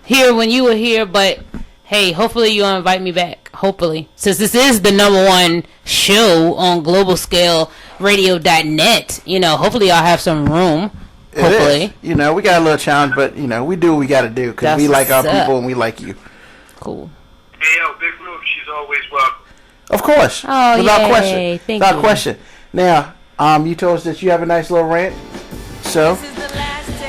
here when you were here, but hey, hopefully you'll invite me back. Hopefully. Since this is the #1 show on global scale radio.net, hopefully I'll have some room. Hopefully. We got a little challenge, but, we do what we got to do because we like our people and we like you. Cool. Hey, yo, Big Roof, she's always welcome. Of course. Oh, without question. Thank without you. question. Now, you told us that you have a nice little rant. So?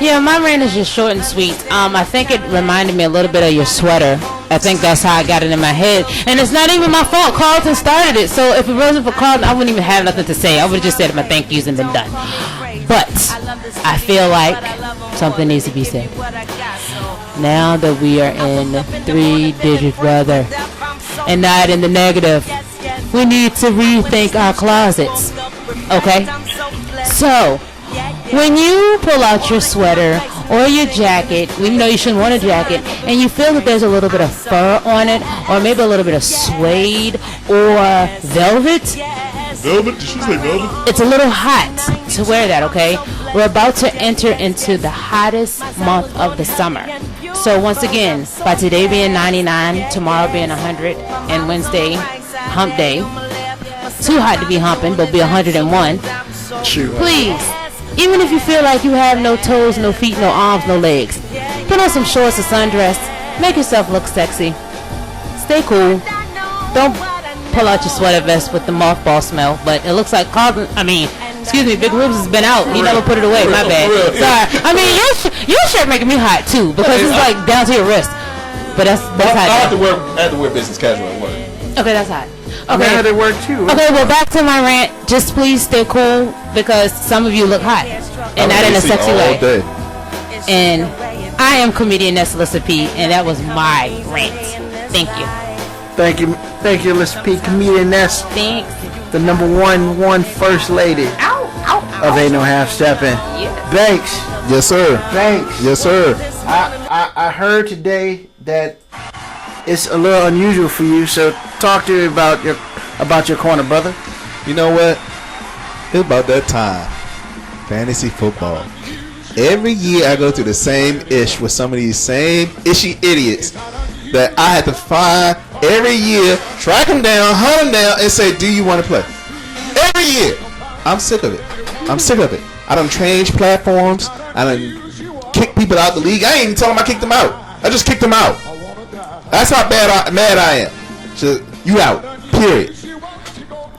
Yeah, my rant is just short and sweet. I think it reminded me a little bit of your sweater. I think that's how I got it in my head. And it's not even my fault. Carlton started it. So if it wasn't for Carlton, I wouldn't even have nothing to say. I would have just said my thank yous and been done. But I feel like something needs to be said. Now that we are in 3-digit weather and not in the negative, we need to rethink our closets. Okay? So, when you pull out your sweater or your jacket, even though you shouldn't want a jacket, and you feel that there's a little bit of fur on it, or maybe a little bit of suede or velvet. Velvet? Did she say velvet? It's a little hot to wear that, okay? We're about to enter into the hottest month of the summer. So once again, by today being 99, tomorrow being 100, and Wednesday, hump day. Too hot to be humping, but be 101. Please. Even if you feel like you have no toes, no feet, no arms, no legs, put on some shorts or sundress. Make yourself look sexy. Stay cool. Don't pull out your sweater vest with the mothball smell. But it looks like Big Rubes has been out. He never put it away. My bad. Sorry. I mean, your shirt making me hot too because it's like down to your wrist. But that's hot. I have to wear business casual at work. Okay, that's hot. Okay. I had it work too. Okay, well, back to my rant. Just please stay cool because some of you look hot and not in a sexy way. Day. And I am comedian Nessa P, and that was my rant. Thank you. Thank you, Lissa P, comedian Ness. Thanks. The #1 first lady of Ain't No Half Steppin. Yeah. Thanks. Yes, sir. Thanks. Yes, sir. I heard today that it's a little unusual for you, so talk to me about your corner, brother. You know what? It's about that time. Fantasy football. Every year I go through the same ish with some of these same ishy idiots that I had to find every year, track them down, hunt them down, and say, do you want to play? Every year. I'm sick of it. I done changed platforms. I done kicked people out the league. I ain't even tell them I kicked them out. I just kicked them out. That's how mad I am. So, you out. Period.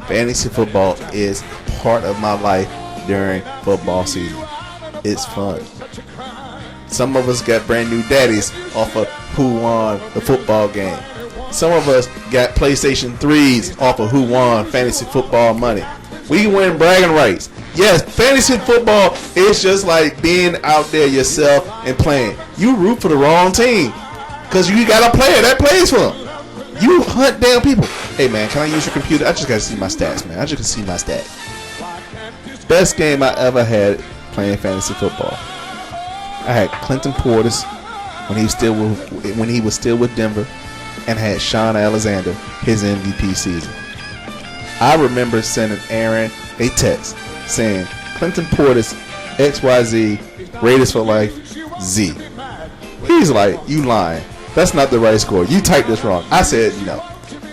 Fantasy football is part of my life during football season. It's fun. Some of us got brand new daddies off of who won the football game. Some of us got PlayStation 3s off of who won fantasy football money. We win bragging rights. Yes, fantasy football is just like being out there yourself and playing. You root for the wrong team because you got a player that plays for them. You hunt down people. Hey, man, can I use your computer? I just got to see my stats, man. I just got to see my stats. Best game I ever had playing fantasy football. I had Clinton Portis when he was still with Denver, and had Sean Alexander his MVP season. I remember sending Aaron a text saying Clinton Portis XYZ Raiders for life Z. He's like, you lying. That's not the right score. You typed this wrong. I said no.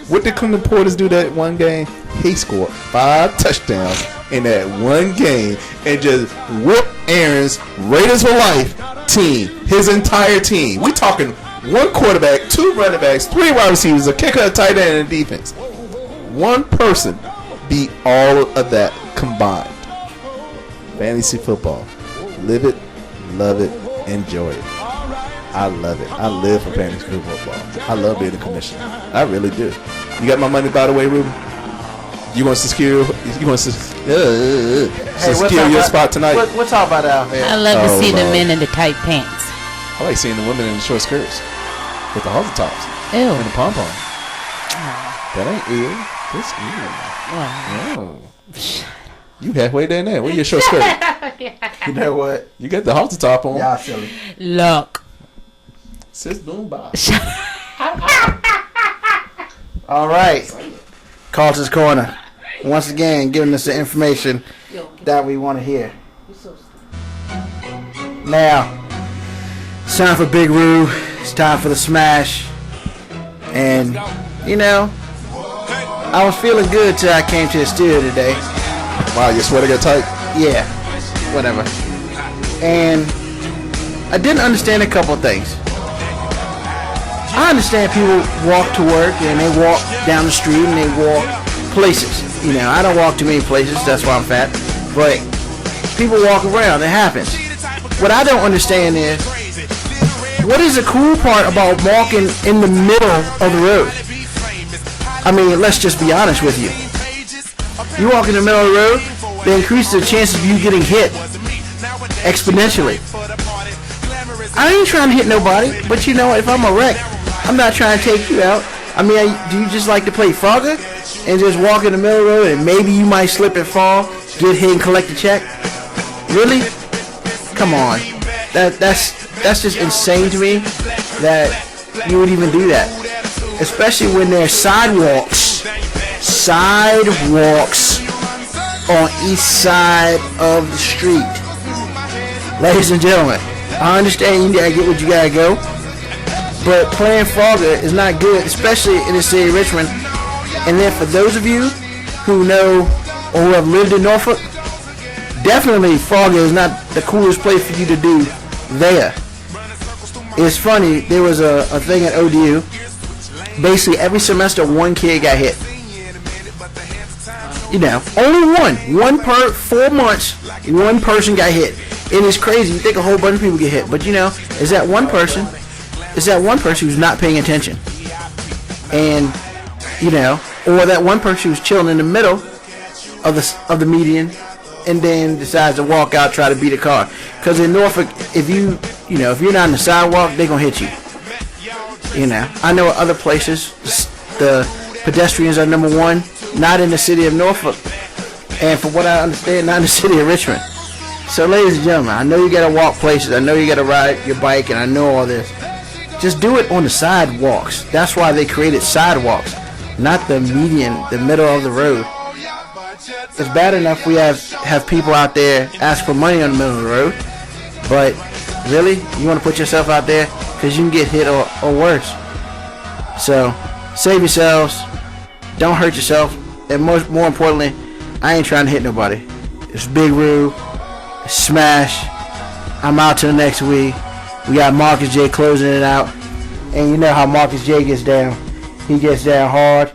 What did Clinton Portis do that one game? He scored 5 touchdowns in that one game and just whooped Aaron's Raiders for life team, his entire team. We talking 1 quarterback, 2 running backs, 3 wide receivers, a kicker, a tight end, and a defense. One person beat all of that combined. Fantasy football. Live it, love it, enjoy it. I love it. I live for fantasy football. I love being a commissioner. I really do. You got my money, by the way, Ruben? You want to secure? You want to secure your spot tonight? What's all about out there? I love to see the men in the tight pants. I like seeing the women in the short skirts with the halter tops. Ew. And the pom pom. That ain't ew. That's ew. Wow. Oh. You halfway down there. Where's your short skirt? You know what? You got the halter top on. Y'all silly. Look. Sis boom bop. All right. Carlton's Corner. Once again, giving us the information that we want to hear. Now, it's time for Big Roo It's time for the smash. And, you know, I was feeling good till I came to the studio today. Wow, your sweater got tight? Yeah, whatever. And I didn't understand a couple things. I understand people walk to work and they walk down the street and they walk places. You know, I don't walk too many places, that's why I'm fat. But people walk around, it happens. What I don't understand is, what is the cool part about walking in the middle of the road? I mean, let's just be honest with you. You walk in the middle of the road, they increase the chances of you getting hit exponentially. I ain't trying to hit nobody, but you know, if I'm a wreck, I'm not trying to take you out. I mean, do you just like to play Frogger and just walk in the middle of the road and maybe you might slip and fall, get hit and collect a check? Really? Come on. That's just insane to me that you would even do that. Especially when there's sidewalks on each side of the street. Ladies and gentlemen, I understand you gotta get what you gotta go, but playing Frogger is not good, especially in the city of Richmond. And then for those of you who know or who have lived in Norfolk, definitely Frogger is not the coolest place for you to do there. It's funny, there was a thing at ODU. Basically, every semester, one kid got hit. You know, only one. One per 4 months, one person got hit. And it's crazy. You think a whole bunch of people get hit. But, you know, is that one person who's not paying attention. And, you know, or that one person who's chilling in the middle of the median and then decides to walk out, try to beat a car. Because in Norfolk, if you're not on the sidewalk, they're going to hit you. You know, I know at other places, the pedestrians are number one, not in the city of Norfolk. And from what I understand, not in the city of Richmond. So, ladies and gentlemen, I know you got to walk places. I know you got to ride your bike, and I know all this. Just do it on the sidewalks. That's why they created sidewalks, not the median, the middle of the road. It's bad enough we have people out there ask for money on the middle of the road, but really, you want to put yourself out there because you can get hit or worse. So, save yourselves. Don't hurt yourself. And more importantly, I ain't trying to hit nobody. It's Big Roo. It's Smash. I'm out till next week. We got Marcus J closing it out. And you know how Marcus J gets down. He gets down hard.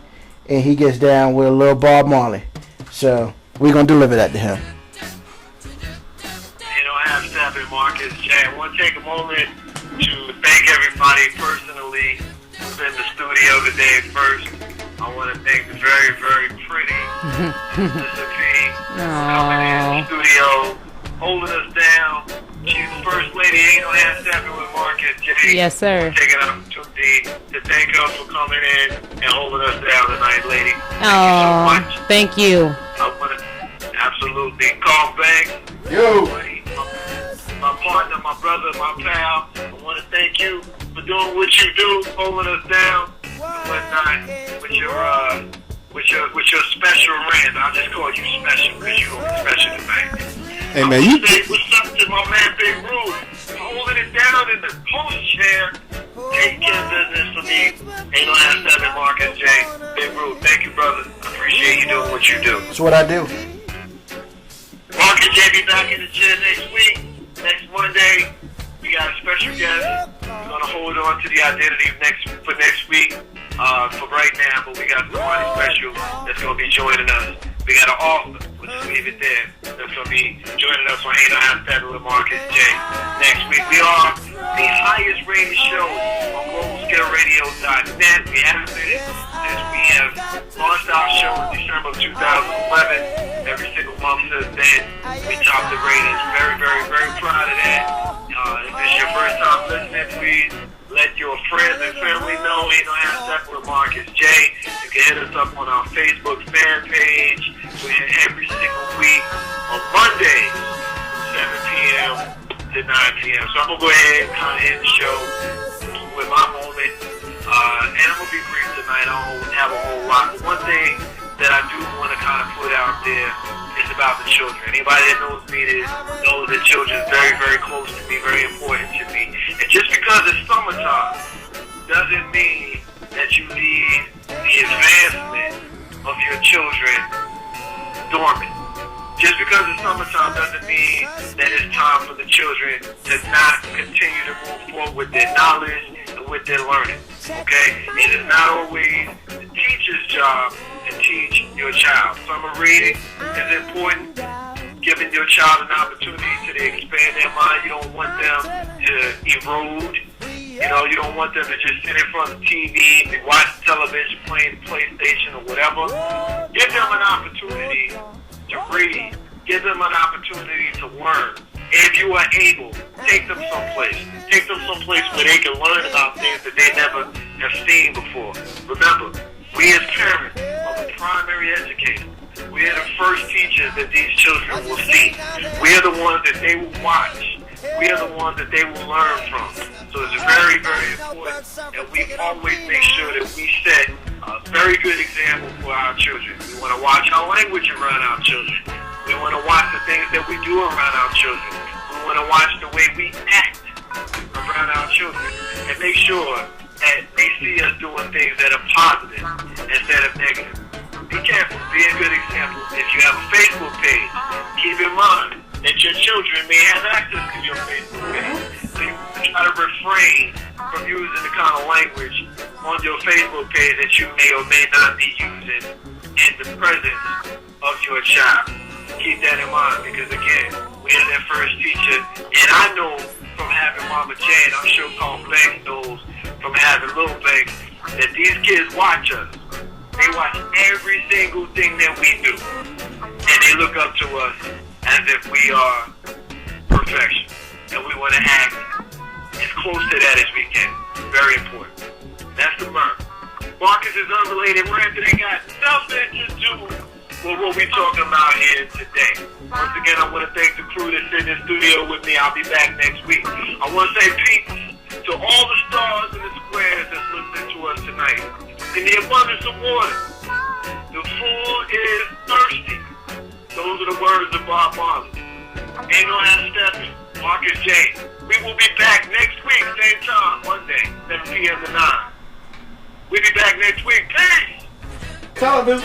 And he gets down with a little Bob Marley. So, we're going to deliver that to him. I'm Steppin, Marcus J. I want to take a moment to thank everybody personally who's in the studio today. First, I want to thank the very, very pretty Mr. P coming in the studio, holding us down. She's the first lady, ain't no half stepping with Marcus J. Yes, sir. Taking an opportunity to thank her for coming in and holding us down tonight, lady. Thank you so much. Thank you. I want to absolutely call back. Yo. My partner, my brother, my pal, I want to thank you for doing what you do, holding us down and whatnot with your special rant. I'll just call you special because you're going to be special tonight. Hey, man, you... What's up to my man Big Roo, holding it down in the post chair, taking care of business for me. Ain't no half stepping, Marcus J. Big Roo, thank you, brother. I appreciate you doing what you do. That's what I do. Marcus J be back in the gym next week. Next Monday, we got a special guest. We're going to hold on to the identity for next week for right now, but we got somebody special that's going to be joining us. We got an author, we'll just leave it there, that's going to be joining us on Ain't No Half Steppin' with Marcus J. Next week, we are the highest rated show on globalscaleradio.net. We have been since we have launched our show in December of 2011. Every single month since then, we topped the ratings. Very, very, very proud of that. If it's your first time listening, please let your friends and family know Ain't No Half Steppin' with Marcus J. You can hit us up on our Facebook fan page. We're here every single week on Monday, 7 p.m. to 9 p.m. So I'm going to go ahead and kind of end the show with my moment. And I'm going to be brief tonight. I don't have a whole lot. But one thing that I do want to kind of put out there is about the children. Anybody that knows me knows that children is very, very close to me, very important to me. And just because it's summertime dormant. Just because it's summertime doesn't mean that it's time for the children to not continue to move forward with their knowledge and with their learning. Okay? It is not always the teacher's job to teach your child. Summer reading is important. Giving your child an opportunity to expand their mind. You don't want them to erode. You don't want them to just sit in front of the TV and watch television, playing PlayStation or whatever. Give them an opportunity to read. Give them an opportunity to learn. If you are able, take them someplace. Take them someplace where they can learn about things that they never have seen before. Remember, we as parents are the primary educators. We are the first teachers that these children will see. We are the ones that they will watch. We are the ones that they will learn from. So it's very, very important that we always make sure that we set a very good example for our children. We want to watch our language around our children. We want to watch the things that we do around our children. We want to watch the way we act around our children and make sure that they see us doing things that are positive instead of negative. Be careful. Be a good example. If you have a Facebook page, keep in mind that your children may have access to your Facebook page. So you try to refrain from using the kind of language on your Facebook page that you may or may not be using in the presence of your child. Keep that in mind because, again, we are their first teacher. And I know from having Mama Jane, I'm sure Carl Banks knows from having Little Banks, that these kids watch us. They watch every single thing that we do. And they look up to us as if we are perfection. And we want to act as close to that as we can. Very important. That's the Murph. Marcus is unrelated rant that ain't got nothing to do with what we're talking about here today. Once again, I want to thank the crew that's in the studio with me. I'll be back next week. I want to say peace to all the stars and the squares that's listening to us tonight. In the abundance of water, the fool is thirsty. Those are the words of Bob Marley. Ain't no ass Steppin, Marcus J. We will be back next week, same time, Monday, 7 p.m. to 9. We'll be back next week. Peace! Tell him,